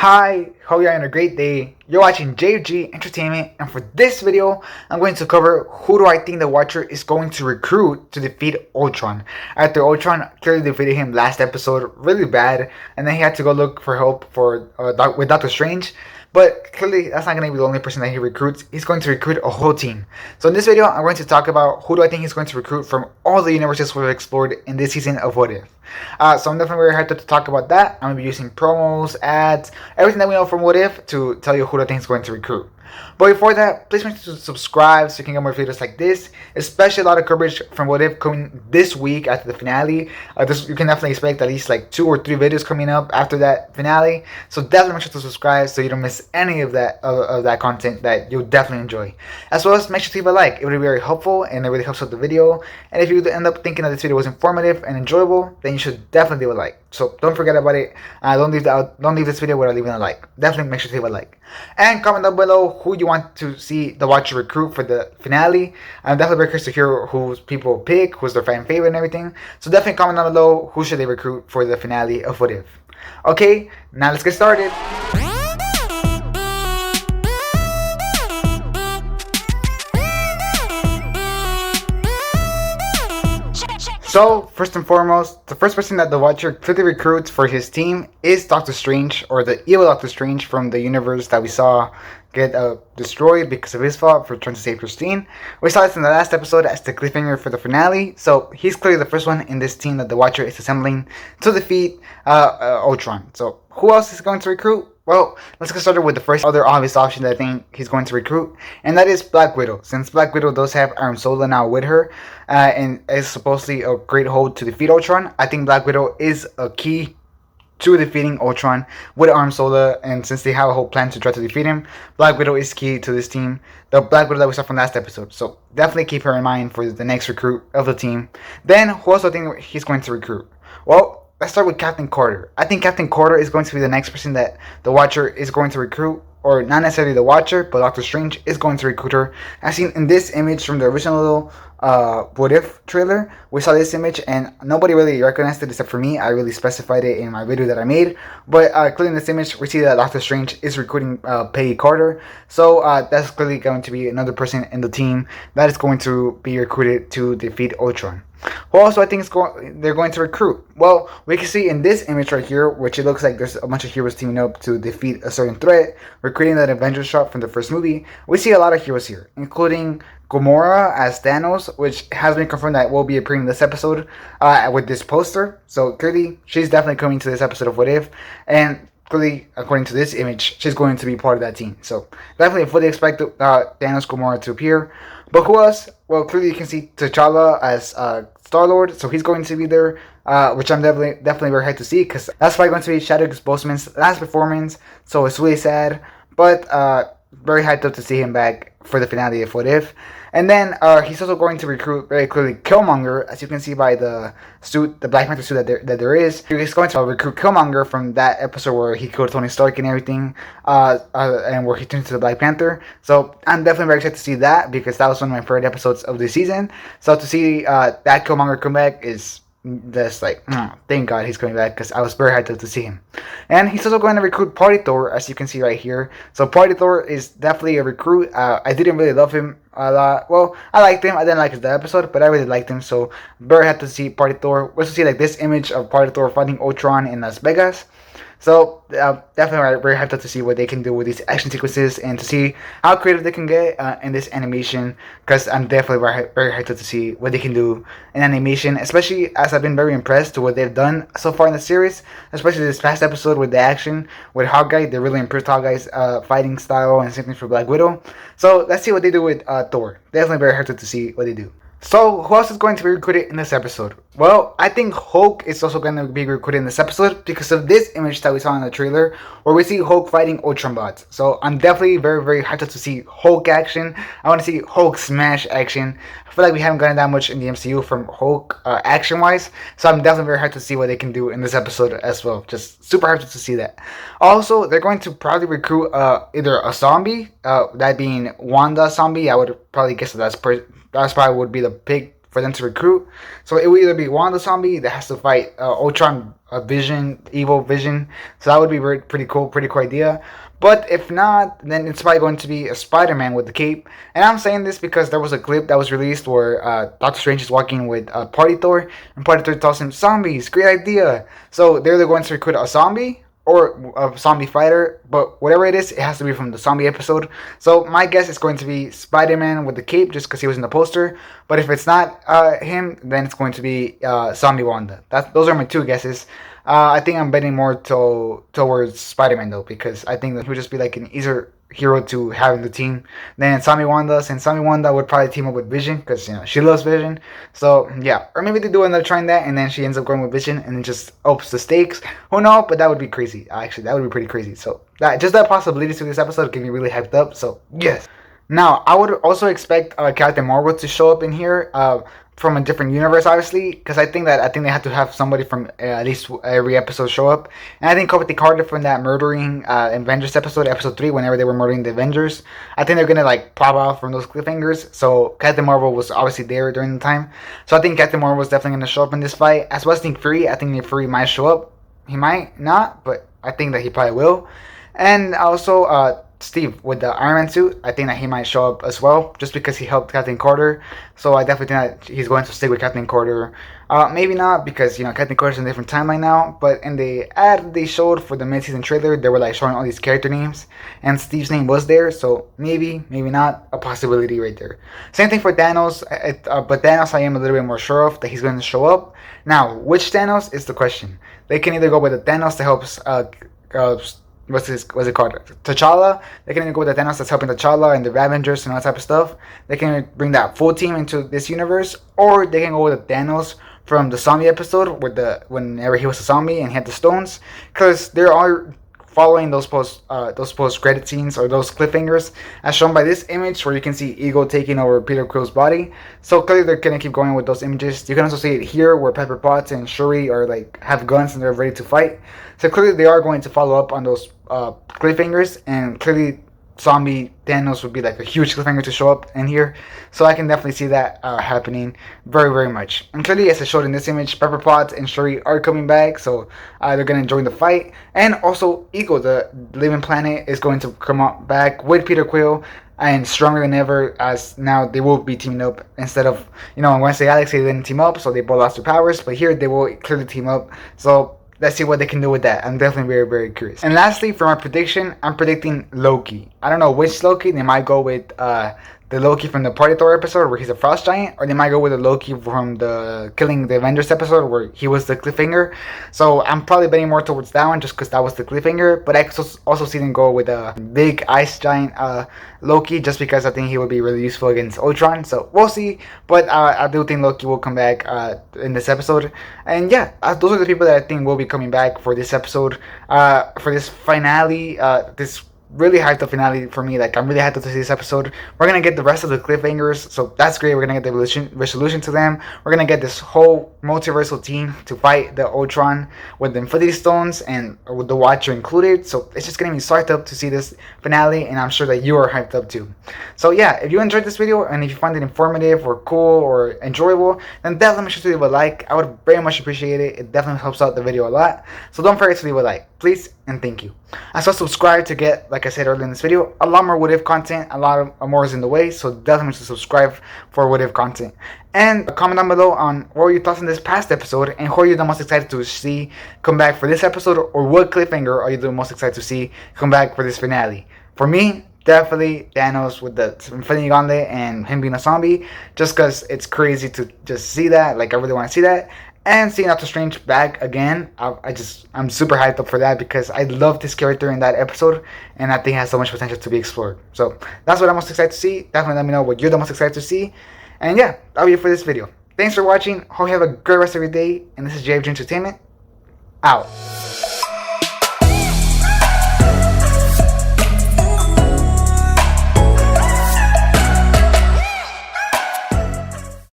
Hi, hope you're having a great day. You're watching JG Entertainment, and for this video, I'm going to cover who do I think the Watcher is going to recruit to defeat Ultron. After Ultron clearly defeated him last episode really bad, and then he had to go look for help with Doctor Strange. But clearly, that's not going to be the only person that he recruits. He's going to recruit a whole team. So in this video, I'm going to talk about who do I think he's going to recruit from all the universes we've explored in this season of What If. So I'm definitely very hyped to talk about that. I'm going to be using promos, ads, everything that we know from What If to tell you who I think is going to recruit. But before that, please make sure to subscribe so you can get more videos like this, especially a lot of coverage from What If coming this week after the finale. You can definitely expect at least like 2 or 3 videos coming up after that finale. So definitely make sure to subscribe so you don't miss any of that content that you'll definitely enjoy. As well as make sure to leave a like. It would be very helpful and it really helps with the video. And if you end up thinking that this video was informative and enjoyable, then you should definitely leave a like. So don't forget about it. Don't leave this video without leaving a like. Definitely make sure to leave a like. And comment down below who you want to see the Watcher recruit for the finale. I'm definitely very curious to hear who people pick, who's their fan favorite and everything. So definitely comment down below who should they recruit for the finale of What If. Okay, now let's get started. So, first and foremost, the first person that the Watcher clearly recruits for his team is Doctor Strange, or the evil Doctor Strange from the universe that we saw get destroyed because of his fault for trying to save Christine. We saw this in the last episode as the cliffhanger for the finale, so he's clearly the first one in this team that the Watcher is assembling to defeat Ultron. So, who else is going to recruit? Well, let's get started with the first other obvious option that I think he's going to recruit, and that is Black Widow. Since Black Widow does have Iron Sola now with her, and is supposedly a great hold to defeat Ultron, I think Black Widow is a key to defeating Ultron with Iron Sola, and since they have a whole plan to try to defeat him, Black Widow is key to this team. The Black Widow that we saw from last episode, so definitely keep her in mind for the next recruit of the team. Then, who else do I think he's going to recruit? Well, let's start with Captain Carter. I think Captain Carter is going to be the next person that the Watcher is going to recruit, or not necessarily the Watcher, but Doctor Strange is going to recruit her. As seen in this image from the original What If trailer, we saw this image and nobody really recognized it except for me. I really specified it in my video that I made. But clearly in this image, we see that Doctor Strange is recruiting Peggy Carter. So that's clearly going to be another person in the team that is going to be recruited to defeat Ultron. Who also I think they're going to recruit? Well, we can see in this image right here, which it looks like there's a bunch of heroes teaming up to defeat a certain threat, recreating that Avengers shot from the first movie. We see a lot of heroes here, including Gamora as Thanos, which has been confirmed that will be appearing in this episode with this poster. So clearly, she's definitely coming to this episode of What If, and clearly, according to this image, she's going to be part of that team. So definitely fully expect Thanos Gamora to appear. But who else? Well, clearly you can see T'Challa as Star Lord, so he's going to be there, which I'm definitely very hyped to see, because that's probably going to be Chadwick Boseman's last performance. So it's really sad, but very hyped up to see him back for the finale of What If. And then he's also going to recruit very clearly Killmonger, as you can see by the suit, the Black Panther suit that there is. He's going to recruit Killmonger from that episode where he killed Tony Stark and everything, and where he turned into the Black Panther. So I'm definitely very excited to see that, because that was one of my favorite episodes of the season. So to see that Killmonger come back is just like, thank God he's coming back, because I was very hyped to see him. And he's also going to recruit Party Thor, as you can see right here. So Party Thor is definitely a recruit. I didn't really love him a lot. Well, I liked him. I didn't like the episode, but I really liked him. So very happy to see Party Thor. We also see like this image of Party Thor fighting Ultron in Las Vegas. So definitely very hyped to see what they can do with these action sequences and to see how creative they can get in this animation, because I'm definitely very hyped to see what they can do in animation, especially as I've been very impressed to what they've done so far in the series, especially this past episode with the action with Hawkeye. They really improved Hawkeye's fighting style, and same thing for Black Widow. So let's see what they do with Thor. Definitely very hyped to see what they do. So, who else is going to be recruited in this episode? Well, I think Hulk is also going to be recruited in this episode because of this image that we saw in the trailer, where we see Hulk fighting Ultron bots. So, I'm definitely very hyped to see Hulk action. I want to see Hulk smash action. I feel like we haven't gotten that much in the MCU from Hulk action-wise, so I'm definitely very hyped to see what they can do in this episode as well. Just super hyped to see that. Also, they're going to probably recruit either a zombie, that being Wanda zombie. I would probably guess that's probably would be the big for them to recruit. So it will either be Wanda Zombie that has to fight Ultron, Vision, Evil Vision. So that would be pretty cool idea. But if not, then it's probably going to be a Spider-Man with the cape. And I'm saying this because there was a clip that was released where Doctor Strange is walking with Party Thor, and Party Thor tells him, "Zombies, great idea." So they're either going to recruit a zombie or a zombie fighter, but whatever it is, it has to be from the zombie episode. So my guess is going to be Spider-Man with the cape, just because he was in the poster. But if it's not him, then it's going to be Zombie Wanda. Those are my two guesses. I think I'm betting more towards Spider-Man though, because I think that he would just be like an easier hero to have in the team than Zombie Wanda, since Zombie Wanda would probably team up with Vision, because she loves Vision. So yeah, or maybe they do another trying that, and then she ends up going with Vision, and it just ups the stakes. Who knows? But that would be crazy. Actually, that would be pretty crazy. So that possibility to this episode get me really hyped up. So yes. Now I would also expect Captain Marvel to show up in here. From a different universe, obviously, because I think they have to have somebody from at least every episode show up. And I think Peggy Carter from that murdering Avengers episode 3, whenever they were murdering the Avengers, I think they're gonna like pop out from those cliffhangers. So Captain Marvel was obviously there during the time, so I think Captain Marvel was definitely gonna show up in this fight. As well as Nick Fury, I think Nick Fury might show up. He might not, but I think that he probably will. And also Steve with the Iron Man suit, I think that he might show up as well, just because he helped Captain Carter. So I definitely think that he's going to stick with Captain Carter. Maybe not, because Captain Carter's in a different timeline now. But in the ad they showed for the mid-season trailer, they were like showing all these character names, and Steve's name was there. So maybe not, a possibility right there. Same thing for Thanos, but Thanos I am a little bit more sure of that he's going to show up. Now, which Thanos is the question. They can either go with the Thanos that helps what's it called? T'Challa. They can go with the Thanos that's helping T'Challa and the Avengers and all that type of stuff. They can bring that full team into this universe, or they can go with the Thanos from the zombie episode whenever he was a zombie and he had the stones, because there are following those post credit scenes or those cliffhangers as shown by this image where you can see Ego taking over Peter Quill's body. So clearly they're gonna keep going with those images. You can also see it here where Pepper Potts and Shuri are like have guns and they're ready to fight. So clearly they are going to follow up on those cliffhangers, and clearly Zombie Thanos would be like a huge cliffhanger to show up in here. So I can definitely see that happening very, very much. And clearly, as I showed in this image, Pepper Potts and Shuri are coming back, so they're going to join the fight. And also, Ego, the Living Planet, is going to come up back with Peter Quill, and stronger than ever, as now they will be teaming up instead of, on Wednesday Galaxy they didn't team up, so they both lost their powers, but here they will clearly team up. So let's see what they can do with that. I'm definitely very, very curious. And lastly, for my prediction, I'm predicting Loki. I don't know which Loki. They might go with the Loki from the Party Thor episode where he's a frost giant, or they might go with the Loki from the Killing the Avengers episode where he was the cliffhanger. So I'm probably betting more towards that one just because that was the cliffhanger. But I also see them go with a big ice giant Loki, just because I think he would be really useful against Ultron. So we'll see. But I do think Loki will come back in this episode. And yeah, those are the people that I think will be coming back for this episode, for this finale, this really hyped up finale for me. Like, I'm really hyped up to see this episode. We're gonna get the rest of the cliffhangers, so that's great. We're gonna get the resolution to them. We're gonna get this whole multiversal team to fight the Ultron with the Infinity Stones and with the Watcher included. So it's just getting me psyched up to see this finale, and I'm sure that you are hyped up too. So yeah, if you enjoyed this video and if you find it informative or cool or enjoyable, then definitely make sure to leave a like. I would very much appreciate it. It definitely helps out the video a lot. So don't forget to leave a like, please, and thank you. As well, subscribe to get, like I said earlier in this video, a lot more What If content. A lot of more is in the way, so definitely subscribe for What If content. And comment down below on what were your thoughts on this past episode, and who are you the most excited to see come back for this episode, or what cliffhanger are you the most excited to see come back for this finale. For me, definitely Thanos with the Infinity Gauntlet and him being a zombie, just because it's crazy to just see that. Like, I really want to see that. And seeing Doctor Strange back again, I'm super hyped up for that, because I love this character in that episode, and I think it has so much potential to be explored. So that's what I'm most excited to see. Definitely let me know what you're the most excited to see. And yeah, that'll be it for this video. Thanks for watching. Hope you have a great rest of your day. And this is JFG Entertainment, out.